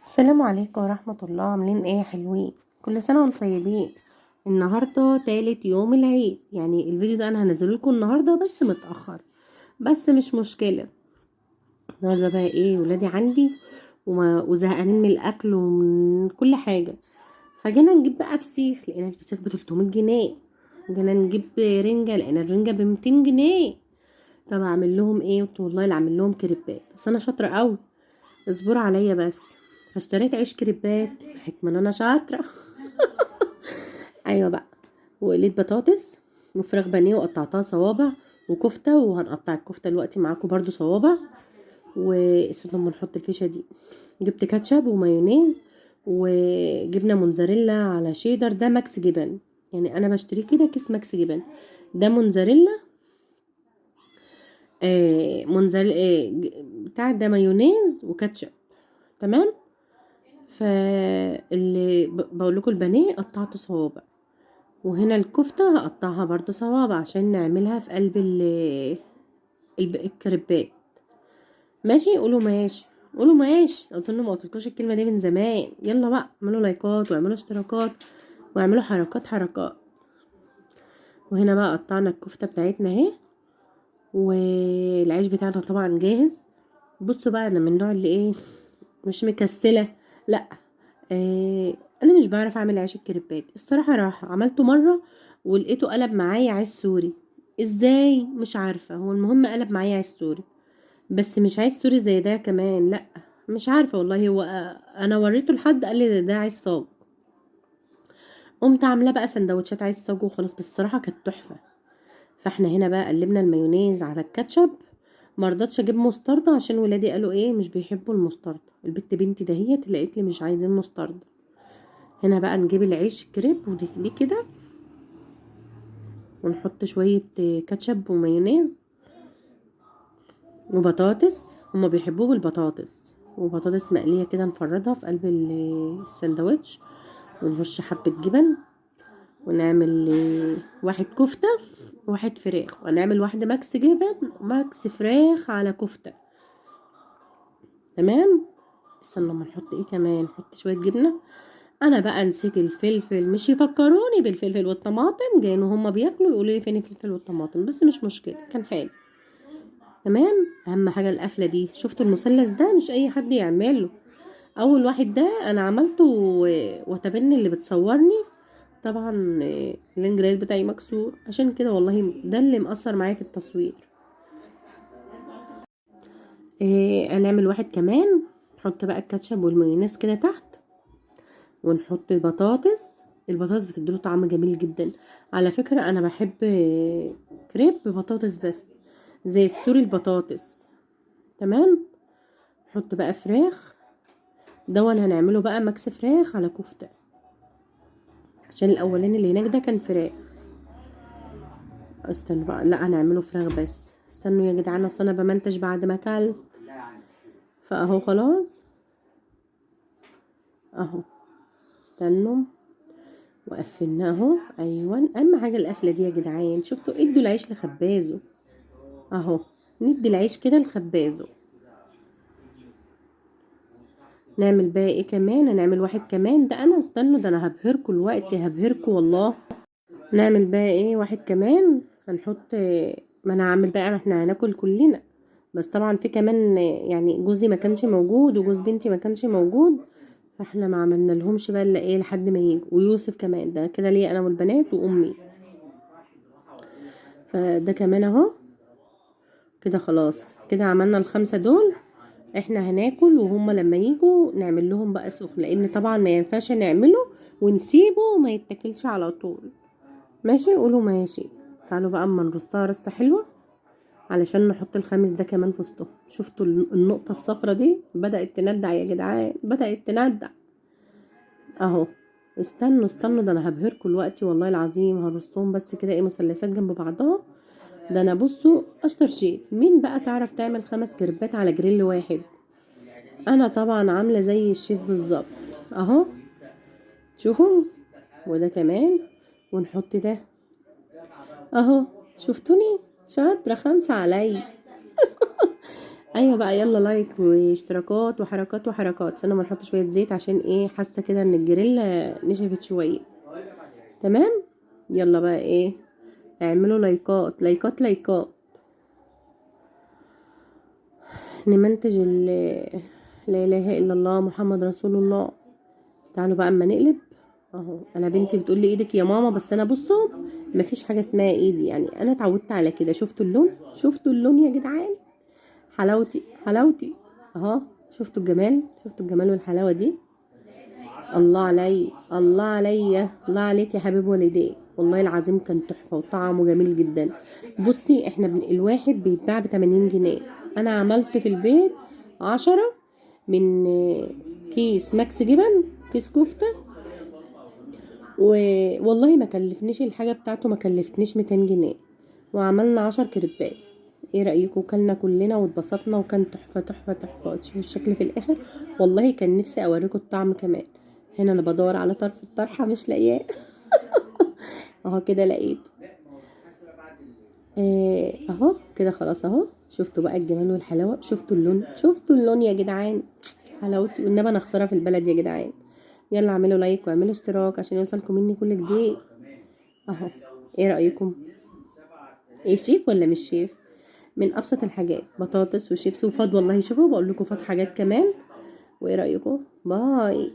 السلام عليكم ورحمة الله. عاملين ايه يا حلوين؟ كل سنة وانتم طيبين. النهاردة تالت يوم العيد، يعني الفيديو ده انا هنزله لكم النهاردة بس متأخر، بس مش مشكلة. النهاردة بقى ايه، ولادي عندي وزهقانين من الاكل ومن كل حاجة، فجينا نجيب بقى فسيخ. لقينا الفسيخ ب 300 جنيه. جينا نجيب رنجة، لقينا الرنجة ب 200 جنيه. طب اعمل لهم ايه؟ قلت والله اللي اعمل لهم كريبات، بس انا شاطرة قوي، اصبروا عليا بس. فاشتريت عيش كريبات، حكمة ان انا شاطرة. ايوه بقى. وقليت بطاطس وفراخ بانيه وقطعتها صوابع، وكفته، وهنقطع الكفته دلوقتي معاكم برضو صوابع. واستنى لما نحط الفيشه دي. جبت كاتشب ومايونيز وجبنه موتزاريلا على شيدر، ده ماكس جبن، يعني انا بشتريه كده كيس ماكس جبن. ده موتزاريلا، بتاع ده مايونيز وكاتشب. تمام. فاللي بقول لكم البانيه قطعته صوابع، وهنا الكفتة هقطعها برضو صوابع عشان نعملها في قلب الكريبات. ماشي؟ قولوا ماشي، قولوا ماشي. اظن ما قلتلكوش الكلمة دي من زمان. يلا بقى اعملوا لايكات واعملوا اشتراكات واعملوا حركات حركات. وهنا بقى قطعنا الكفتة بتاعتنا اهي، والعيش بتاعنا طبعا جاهز. بصوا بقى، انا من النوع اللي ايه، مش مكسلة، لا. آه انا مش بعرف اعمل عيش الكريبات الصراحه. راح عملته مره ولقيته قلب معايا عيش سوري. ازاي؟ مش عارفه. هو المهم قلب معايا عيش سوري، بس مش عيش سوري زي ده كمان، لا. مش عارفه والله. هو انا وريته لحد قال لي ده عيش صاج. قمت عامله بقى سندوتشات عيش صاج وخلاص، بس الصراحه كانت تحفه. فاحنا هنا بقى قلبنا المايونيز على الكاتشب. مرضتش اجيب مستردة عشان ولادي قالوا ايه مش بيحبوا المستردة. البت بنتي دهيت لقيت لي مش عايزين مستردة. هنا بقى نجيب العيش كريب ودي كده، ونحط شوية كاتشب ومايونيز وبطاطس. هما بيحبوه بالبطاطس، وبطاطس مقلية كده نفردها في قلب السندوتش، ونرش حبة جبن، ونعمل واحد كفتة وواحد فراخ، ونعمل واحدة ماكس جبن وماكس فراخ على كفتة. تمام. استنى لما نحط ايه كمان، نحط شوية جبنة. انا بقى نسيت الفلفل، مش يفكروني بالفلفل والطماطم، جايين هما بياكلوا يقولوا لي فين الفلفل والطماطم، بس مش مشكلة، كان حلو. تمام. اهم حاجة القفلة دي. شفتوا المثلث ده؟ مش اي حد يعمله. اول واحد ده انا عملته وتبني اللي بتصورني طبعا الانجليزي بتاعي مكسور، عشان كده والله ده اللي مأثر معايا في التصوير. هنعمل واحد كمان. نحط بقى الكاتشب والمايونيز كده تحت، ونحط بطاطس. البطاطس بتديله طعم جميل جدا. على فكرة انا بحب كريب بطاطس بس، زي السوري البطاطس. تمام. نحط بقى فراخ. دون هنعمله بقى ماكس فراخ على كفتة، عشان الاولاني اللي هناك ده كان فراخ. استنوا بقى، لا هنعمله فراخ بس. استنوا يا جدعان، اصل انا بمنتج بعد ما اكلت، فاهو خلاص اهو. استنوا، وقفلنا اهو. ايوه، اهم حاجه القفله دي يا جدعان. شفتوا؟ ادوا العيش لخبازه اهو. ندي العيش كده لخبازه. نعمل بقى ايه كمان؟ هنعمل واحد كمان ده. انا استنوا، ده انا هبهركوا دلوقتي، هبهركوا والله. نعمل بقى ايه واحد كمان. هنحط، ما انا هعمل بقى، ما احنا هناكل كلنا، بس طبعا في كمان يعني جوزي ما كانش موجود وجوز بنتي ما كانش موجود، فاحنا ما عملنا لهمش بقى الا ايه لحد ما يجوا. ويوسف كمان ده كده ليا انا والبنات وامي. فده كمان اهو. كده خلاص، كده عملنا الخمسة دول. احنا هناكل وهم لما يجوا نعمل لهم بقى سخن، لان طبعا ما ينفعش نعمله ونسيبه وما يتاكلش على طول. ماشي؟ قولوا ماشي. تعالوا بقى اما نرصها رصه حلوه، علشان نحط الخامس ده كمان في وسطهم. شفتوا النقطه الصفرة دي بدات تندع يا جدعان، بدات تندع اهو. استنوا استنوا، ده انا هبهركم دلوقتي والله العظيم. هرصهم بس كده ايه مثلثات جنب بعضها. ده انا بصوا اشطر شيف. مين بقى تعرف تعمل 5 كريبات على جريل واحد؟ انا طبعا عامله زي الشيف بالظبط اهو. شوفوا. وده كمان. ونحط ده اهو. شفتوني؟ شاطرة، 5 علي. ايوه بقى، يلا لايك واشتراكات وحركات وحركات. استنى ما نحط شويه زيت عشان ايه، حاسه كده ان الجريلا نشفت شويه. تمام. يلا بقى ايه، اعملوا لايكات لايكات لايكات، نمنتج لا اله الا الله محمد رسول الله. تعالوا بقى اما نقلب اهو. انا بنتي بتقول لي ايدك يا ماما، بس انا بصوا مفيش حاجه اسمها ايدي، يعني انا اتعودت على كده. شفتوا اللون، شفتوا اللون يا جدعان، حلاوتي حلاوتي اهو. شفتوا الجمال، شفتوا الجمال والحلاوه دي. الله علي، الله عليا، الله عليك يا حبيب والديك، والله العظيم كان تحفه وطعمه جميل جدا. بصي احنا الواحد بيتباع ب80 جنيه. انا عملت في البيت 10 من كيس ماكس جبن، كيس كفته، والله ما كلفنيش الحاجه بتاعته، ما كلفتنيش 200 جنيه، وعملنا 10 كريبات. ايه رايكم؟ كلنا كلنا واتبسطنا وكان تحفه تحفه تحفه. تشوفوا الشكل في الاخر، والله كان نفسي اوريكم الطعم كمان. هنا انا بدور على طرف الطرحه مش لاقياه. اهو كده لقيته. اهو كده خلاص اهو. شفتوا بقى الجمال والحلاوه، شفتوا اللون، شفتوا اللون يا جدعان، حلاوتي. والنبي انا خساره في البلد يا جدعان. يلا اعملوا لايك واعملوا اشتراك عشان يوصلكم مني كل جديد اهو. ايه رايكم؟ ايه، شيف ولا مش شيف؟ من ابسط الحاجات، بطاطس وشيبس وفاض. والله شوفوا بقول لكم فاض حاجات كمان. وايه رايكم؟ باي.